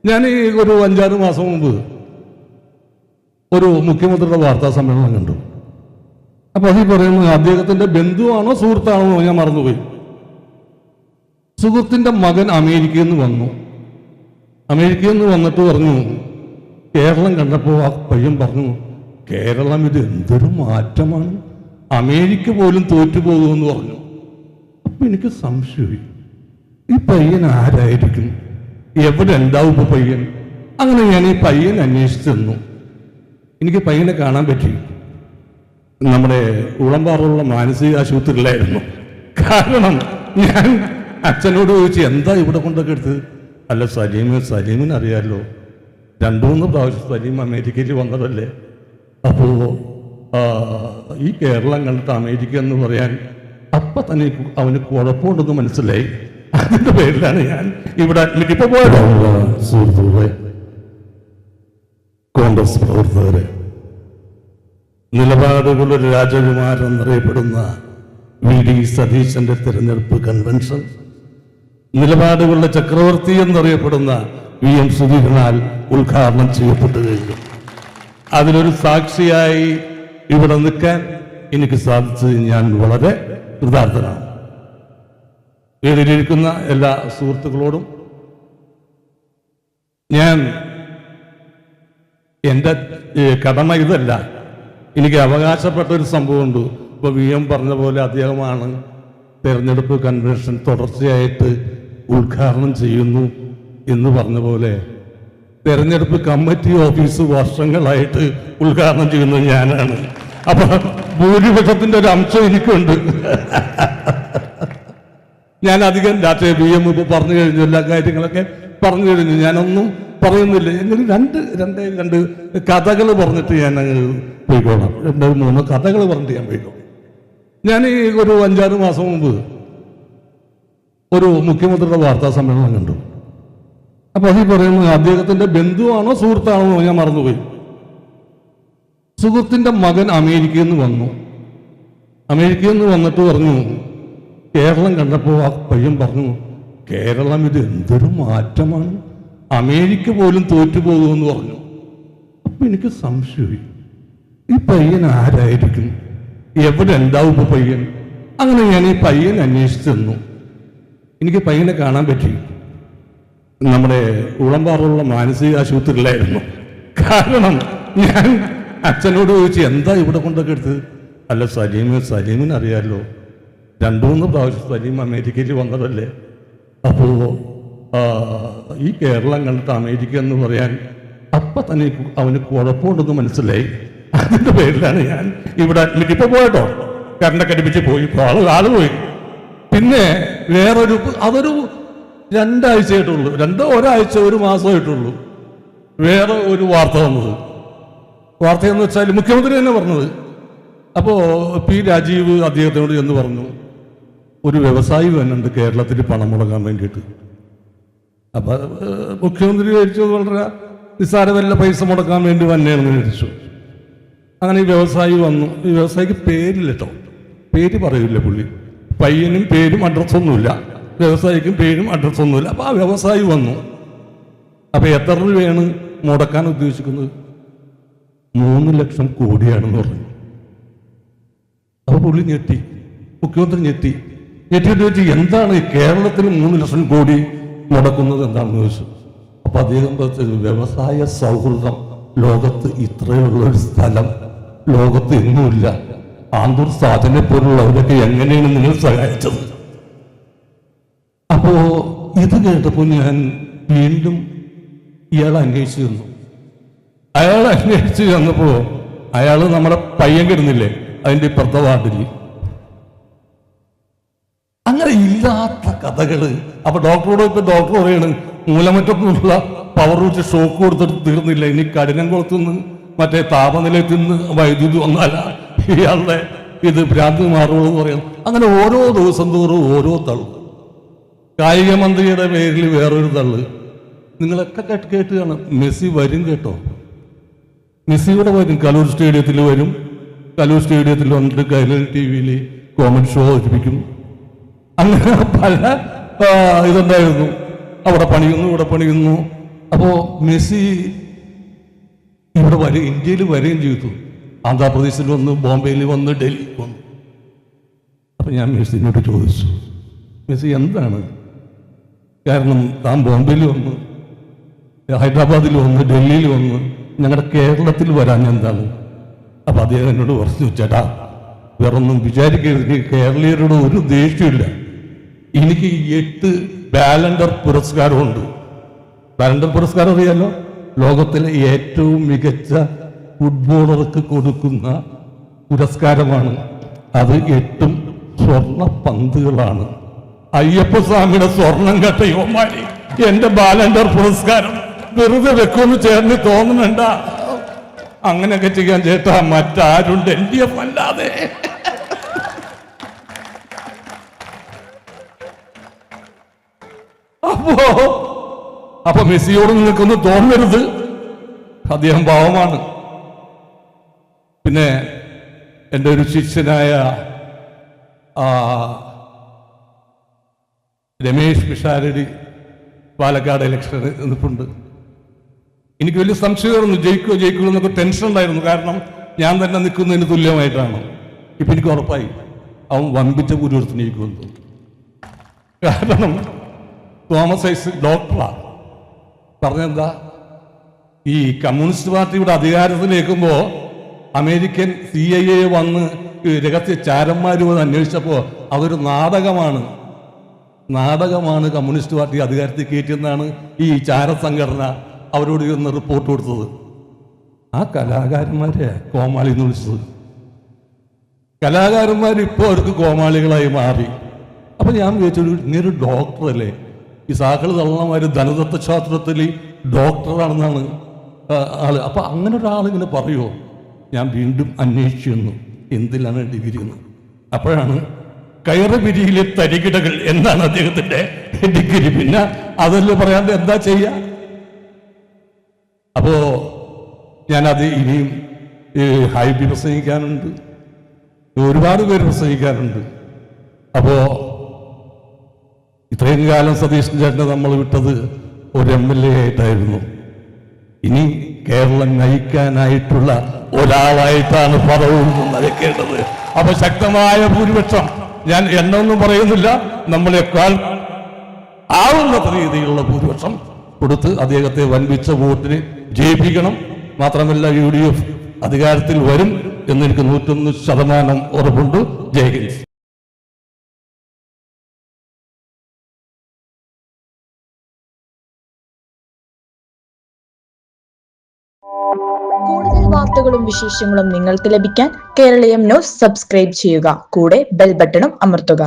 ഞാൻ ഈ ഒരു 5-6 മാസം മുമ്പ് ഒരു മുഖ്യമന്ത്രിയുടെ വാർത്താ സമ്മേളനം കണ്ടു. അപ്പൊ അതിൽ പറയുന്നത് അദ്ദേഹത്തിന്റെ ബന്ധുവാണോ സുഹൃത്താണോ ഞാൻ മറന്നുപോയി. സുഹൃത്തിന്റെ മകൻ അമേരിക്കയിൽ നിന്ന് വന്നു. അമേരിക്കയിൽ നിന്ന് വന്നിട്ട് പറഞ്ഞു, കേരളം കണ്ടപ്പോൾ ആ പയ്യൻ പറഞ്ഞു, കേരളം ഇത് എന്തൊരു മാറ്റമാണ്, അമേരിക്ക പോലും തോറ്റുപോകുമെന്ന് പറഞ്ഞു. അപ്പൊ എനിക്ക് സംശയമായി, ഈ പയ്യൻ ആരായിരിക്കും, എവിടെ ഉണ്ടാവും ഇപ്പൊ പയ്യൻ? അങ്ങനെ ഞാൻ ഈ പയ്യൻ അന്വേഷിച്ചു തന്നു. എനിക്ക് പയ്യനെ കാണാൻ പറ്റി. നമ്മുടെ ഉളമ്പാറുള്ള മാനസിക ആശുപത്രിയിലായിരുന്നു. കാരണം ഞാൻ അച്ഛനോട് ചോദിച്ചു, എന്താ ഇവിടെ കൊണ്ടൊക്കെ എടുത്ത്? അല്ല സലീമിന് അറിയാമല്ലോ, 2-3 പ്രാവശ്യം സലീം അമേരിക്കയിൽ വന്നതല്ലേ. അപ്പോ ഈ കേരളം കണ്ടിട്ട് അമേരിക്ക എന്ന് പറയാൻ അപ്പൊ തന്നെ അവന് കുഴപ്പമുണ്ടെന്ന് മനസ്സിലായി. അതിന്റെ പേരിലാണ് ഞാൻ ഇവിടെ അഡ്മിറ്റ്. ഇപ്പൊ പോയതോ സുഹൃത്തുക്കളെ, കോൺഗ്രസ് പ്രവർത്തകരെ, നിലപാടുകളൊരു രാജകുമാരൻ എന്നറിയപ്പെടുന്ന VD സതീശന്റെ തെരഞ്ഞെടുപ്പ് കൺവെൻഷൻ, നിലപാടുകളുടെ ചക്രവർത്തി എന്നറിയപ്പെടുന്ന VM സുധീരനാൽ ഉദ്ഘാടനം ചെയ്യപ്പെട്ടു കഴിഞ്ഞു. അതിലൊരു സാക്ഷിയായി ഇവിടെ നിൽക്കാൻ എനിക്ക് സാധിച്ചത് ഞാൻ വളരെ കൃതാർത്ഥനാണ്. വേദിയിലിരിക്കുന്ന എല്ലാ സുഹൃത്തുക്കളോടും ഞാൻ എൻ്റെ കടമ ഇതല്ല, എനിക്ക് അവകാശപ്പെട്ട ഒരു സംഭവമുണ്ട്. ഇപ്പൊ VM പറഞ്ഞ പോലെ അദ്ദേഹമാണ് തെരഞ്ഞെടുപ്പ് കൺവെൻഷൻ തുടർച്ചയായിട്ട് ഉദ്ഘാടനം ചെയ്യുന്നു എന്ന് പറഞ്ഞ പോലെ തെരഞ്ഞെടുപ്പ് കമ്മിറ്റി ഓഫീസ് വർഷങ്ങളായിട്ട് ഉദ്ഘാടനം ചെയ്യുന്നത് ഞാനാണ്. അപ്പൊ ഭൂരിപക്ഷത്തിന്റെ ഒരു അംശം എനിക്കുണ്ട്. ഞാൻ അധികം രാഷ്ട്രീയ VM ഇപ്പൊ പറഞ്ഞു കഴിഞ്ഞു, എല്ലാ കാര്യങ്ങളൊക്കെ പറഞ്ഞു കഴിഞ്ഞു, ഞാനൊന്നും പറയുന്നില്ല. എങ്കിലും രണ്ട് കഥകൾ പറഞ്ഞിട്ട് ഞാൻ അങ്ങ് പോയിക്കോളാം. 2-3 കഥകൾ പറഞ്ഞിട്ട് ഞാൻ പോയിക്കോളാം. ഞാൻ ഈ ഒരു 5-6 മാസം മുമ്പ് ഒരു മുഖ്യമന്ത്രിയുടെ വാർത്താ സമ്മേളനം കണ്ടു. അപ്പൊ അതിൽ പറയുന്നത് അദ്ദേഹത്തിന്റെ ബന്ധുവാണോ സുഹൃത്താണോ ഞാൻ മറന്നുപോയി. സുഹൃത്തിന്റെ മകൻ അമേരിക്കയിൽ നിന്ന് വന്നു. അമേരിക്കയിൽ നിന്ന് വന്നിട്ട് പറഞ്ഞു, കേരളം കണ്ടപ്പോൾ ആ പയ്യൻ പറഞ്ഞു, കേരളം ഇത് എന്തൊരു മാറ്റമാണ്, അമേരിക്ക പോലും തോറ്റുപോകുമെന്ന് പറഞ്ഞു. അപ്പൊ എനിക്ക് സംശയമായി, ഈ പയ്യൻ ആരായിരിക്കും, എവിടെ ഉണ്ടാവും ഇപ്പൊ പയ്യൻ? അങ്ങനെ ഞാൻ ഈ പയ്യൻ അന്വേഷിച്ചു തന്നു. എനിക്ക് പയ്യനെ കാണാൻ പറ്റി. നമ്മുടെ ഉളമ്പാറുള്ള മാനസിക ആശുപത്രിയിലായിരുന്നു. കാരണം ഞാൻ അച്ഛനോട് ചോദിച്ചു, എന്താ ഇവിടെ കൊണ്ടൊക്കെ എടുത്ത്? അല്ല സലീമിന് അറിയാമല്ലോ, 2-3 പ്രാവശ്യം സലീം അമേരിക്കയിൽ വന്നതല്ലേ. അപ്പോ ഈ കേരളം കണ്ടിട്ട് അമേരിക്ക എന്ന് പറയാൻ അപ്പൊ തന്നെ അവന് കുഴപ്പമുണ്ടെന്ന് മനസ്സിലായി. അതിന്റെ പേരിലാണ് ഞാൻ ഇവിടെ അഡ്മിറ്റ്. ഇപ്പൊ പോയട്ടോ, കരണ്ടൊക്കെ അടുപ്പിച്ച് പോയി, ആള് പോയി. പിന്നെ വേറൊരു, അതൊരു 2 ആഴ്ചയായിട്ടുള്ളൂ, 1 മാസമായിട്ടുള്ളൂ, വേറെ ഒരു വാർത്ത വന്നത്. വാർത്തയെന്ന് വെച്ചാൽ മുഖ്യമന്ത്രി തന്നെ പറഞ്ഞത്. അപ്പോ P. രാജീവ് അദ്ദേഹത്തിനോട് എന്ന് പറഞ്ഞു, ഒരു വ്യവസായി വന്നുണ്ട് കേരളത്തിൽ പണം മുടങ്ങാൻ വേണ്ടിയിട്ട്. അപ്പൊ മുഖ്യമന്ത്രി വിചാരിച്ചു വളരെ നിസ്സാരമല്ല, പൈസ മുടക്കാൻ വേണ്ടി വന്നേന്ന് വിചാരിച്ചു. അങ്ങനെ ഈ വ്യവസായി വന്നു. ഈ വ്യവസായിക്ക് പേരില്ല കേട്ടോ, പേര് പറയില്ല പുള്ളി. പയ്യനും പേരും അഡ്രസ്സൊന്നുമില്ല, വ്യവസായിക്കും പേരും അഡ്രസ്സൊന്നുമില്ല. അപ്പൊ ആ വ്യവസായി വന്നു. അപ്പൊ എത്ര രൂപയാണ് മുടക്കാൻ ഉദ്ദേശിക്കുന്നത്? 3 ലക്ഷം കോടിയാണെന്ന് പറഞ്ഞു. അപ്പൊ പുള്ളി ഞെട്ടി, മുഖ്യമന്ത്രി ഞെട്ടിയിട്ട് ചോദിച്ചു, എന്താണ് കേരളത്തിൽ 3 ലക്ഷം കോടി മുടക്കുന്നത് എന്താണെന്ന് ചോദിച്ചു. അപ്പൊ അദ്ദേഹം പറഞ്ഞു, വ്യവസായ സൗഹൃദം ലോകത്ത് ഇത്രയുള്ളൊരു സ്ഥലം ലോകത്ത് എങ്ങുമില്ല, ആന്തൂർ സാധനെ പോലുള്ളവരൊക്കെ എങ്ങനെയാണ് നിങ്ങൾ സഹായിച്ചത്? അപ്പോ ഇത് കേട്ടപ്പോൾ ഞാൻ വീണ്ടും ഇയാൾ അന്വേഷിച്ചു തന്നു. അയാൾ അന്വേഷിച്ച് ചെന്നപ്പോ അയാൾ നമ്മുടെ പയ്യൻ കിടന്നില്ലേ അതിന്റെ ഇപ്പുറത്തെ വാർഡിൽ. അങ്ങനെ ഇല്ലാത്ത കഥകള്. അപ്പൊ ഡോക്ടർ പറയാണ്, മൂലമറ്റത്തുനിന്നുള്ള പവർ വെച്ച് ഷോക്ക് കൊടുത്തിട്ട് തീർന്നില്ല, ഇനി കഠിനംകുളത്തുനിന്ന് മറ്റേ താപനിലയത്തിൽ നിന്ന് വൈദ്യുതി വന്നാല ഇയാളുടെ ഇത് ഭ്രാന്ത് മാറുള്ളൂ എന്ന് പറയാം. അങ്ങനെ ഓരോ ദിവസം തോറും ഓരോ തള്ളു. കായിക മന്ത്രിയുടെ പേരിൽ വേറൊരു തള്ളു. നിങ്ങളൊക്കെ കേട്ട് കാണാം, മെസ്സി വരും കേട്ടോ, മെസ്സിയുടെ വരും, കലൂർ സ്റ്റേഡിയത്തിൽ വരും. കലൂർ സ്റ്റേഡിയത്തിൽ വന്നിട്ട് കൈരളി TV കോമഡി ഷോ അവതരിപ്പിക്കും. അങ്ങനെ പല ഇതുണ്ടായിരുന്നു. അവിടെ പണിയുന്നു, ഇവിടെ പണിയുന്നു. അപ്പോൾ മെസ്സി ഇവിടെ ഇന്ത്യയിൽ വരികയും ചെയ്തു. ആന്ധ്രാപ്രദേശിൽ വന്ന്, ബോംബെയിൽ വന്ന്, ഡൽഹിയിൽ വന്നു. അപ്പം ഞാൻ മെസ്സിനോട് ചോദിച്ചു, മെസ്സി എന്താണ് കാരണം? താൻ ബോംബെയിൽ വന്ന്, ഹൈദരാബാദിൽ വന്ന്, ഡൽഹിയിൽ വന്ന്, ഞങ്ങളുടെ കേരളത്തിൽ വരാൻ എന്താണ്? അപ്പം അദ്ദേഹം എന്നോട് പറഞ്ഞു, ചേട്ടാ വേറൊന്നും വിചാരിക്കരുത്, കേരളീയരോട് ഒരു ദേഷ്യമില്ല. എനിക്ക് 8 ബാലൻഡർ പുരസ്കാരമുണ്ട്. ബാലൻഡർ പുരസ്കാരം അറിയാലോ, ലോകത്തിലെ ഏറ്റവും മികച്ച ഫുട്ബോളർക്ക് കൊടുക്കുന്ന പുരസ്കാരമാണ്. അത് 8 സ്വർണ്ണ പന്തുകളാണ്. അയ്യപ്പസ്വാമിയുടെ സ്വർണം കെട്ട യുവമാരി എന്റെ ബാലൻഡർ പുരസ്കാരം വെറുതെ വെക്കുമെന്ന് ചേർന്ന് തോന്നുന്നുണ്ട? അങ്ങനെയൊക്കെ ചെയ്യാൻ ചേട്ടാ മറ്റാരുണ്ട് LDF അല്ലാതെ? അപ്പൊ മെസ്സിയോട് നിങ്ങൾക്കൊന്നും തോന്നരുത്, അദ്ദേഹം പാവമാണ്. പിന്നെ എൻ്റെ ഒരു ശിഷ്യനായ രമേശ് പിഷാരടി പാലക്കാട് ഇലക്ഷൻ നിൽപ്പുണ്ട്. എനിക്ക് വലിയ സംശയമായിരുന്നു, ജയിക്കുമോ എന്നൊക്കെ ടെൻഷൻ ഉണ്ടായിരുന്നു. കാരണം ഞാൻ തന്നെ നിൽക്കുന്നതിന് തുല്യമായിട്ടാണ്. ഇപ്പം എനിക്ക് ഉറപ്പായി അവൻ വമ്പിച്ച ഭൂരിപക്ഷത്തിന് ജയിക്കുമെന്ന്. കാരണം തോമസ് ഐസക് ഡോക്ടറാണ്. പറഞ്ഞെന്താ, ഈ കമ്മ്യൂണിസ്റ്റ് പാർട്ടി ഇവിടെ അധികാരത്തിലേക്കുമ്പോൾ അമേരിക്കൻ CIA വന്ന് രഹസ്യ ചാരന്മാർ വന്ന് അന്വേഷിച്ചപ്പോൾ അതൊരു നാടകമാണ് കമ്മ്യൂണിസ്റ്റ് പാർട്ടി അധികാരത്തിൽ കയറ്റിയെന്നാണ് ഈ ചാരസംഘടന അവരോട് ഇന്ന് റിപ്പോർട്ട് കൊടുത്തത്. ആ കലാകാരന്മാരെ കോമാളി എന്ന് വിളിച്ചത്. കലാകാരന്മാർ ഇപ്പോൾ അവർക്ക് കോമാളികളായി മാറി. അപ്പം ഞാൻ വിചാരിച്ചൊരു ഇങ്ങനൊരു ഡോക്ടറല്ലേ, ഈ സാക്കള് തള്ളമാർ ധനതത്വശാസ്ത്രത്തിൽ ഡോക്ടറാണെന്നാണ് ആള്. അപ്പം അങ്ങനെ ഒരാളിങ്ങനെ പറയുമോ? ഞാൻ വീണ്ടും അന്വേഷിച്ചു വന്നു എന്തിലാണ് ഡിഗ്രി എന്ന്. അപ്പോഴാണ് കയറുപിരിയിലെ തരികിടകൾ എന്നാണ് അദ്ദേഹത്തിൻ്റെ ഡിഗ്രി. പിന്നെ അതല്ലേ പറയാണ്ട് എന്താ ചെയ്യുക? അപ്പോൾ ഞാനത് ഇനിയും ഹൈബി പ്രസംഗിക്കാനുണ്ട്, ഒരുപാട് പേര് പ്രസംഗിക്കാനുണ്ട്. അപ്പോൾ ഇത്രയും കാലം സതീശൻ ചേട്ടനെ നമ്മൾ വിട്ടത് ഒരു MLA ആയിട്ടായിരുന്നു. ഇനി കേരളം നയിക്കാനായിട്ടുള്ള ഒരാളായിട്ടാണ് പദവും നയിക്കേണ്ടത്. അപ്പൊ ശക്തമായ ഭൂരിപക്ഷം, ഞാൻ എന്നൊന്നും പറയുന്നില്ല, നമ്മളെക്കാൾ ആവുന്ന രീതിയിലുള്ള ഭൂരിപക്ഷം കൊടുത്ത് അദ്ദേഹത്തെ വൻപിച്ച വോട്ടിന് ജയിപ്പിക്കണം. മാത്രമല്ല UDF അധികാരത്തിൽ വരും എന്നെനിക്ക് 101% ഉറപ്പുണ്ട്. ജയ് ഹിന്ദ്. കൂടുതൽ വാർത്തകളും വിശേഷങ്ങളും നിങ്ങൾക്ക് ലഭിക്കാൻ കേരളീയം ന്യൂസ് സബ്സ്ക്രൈബ് ചെയ്യുക. കൂടെ ബെൽ ബട്ടണും അമർത്തുക.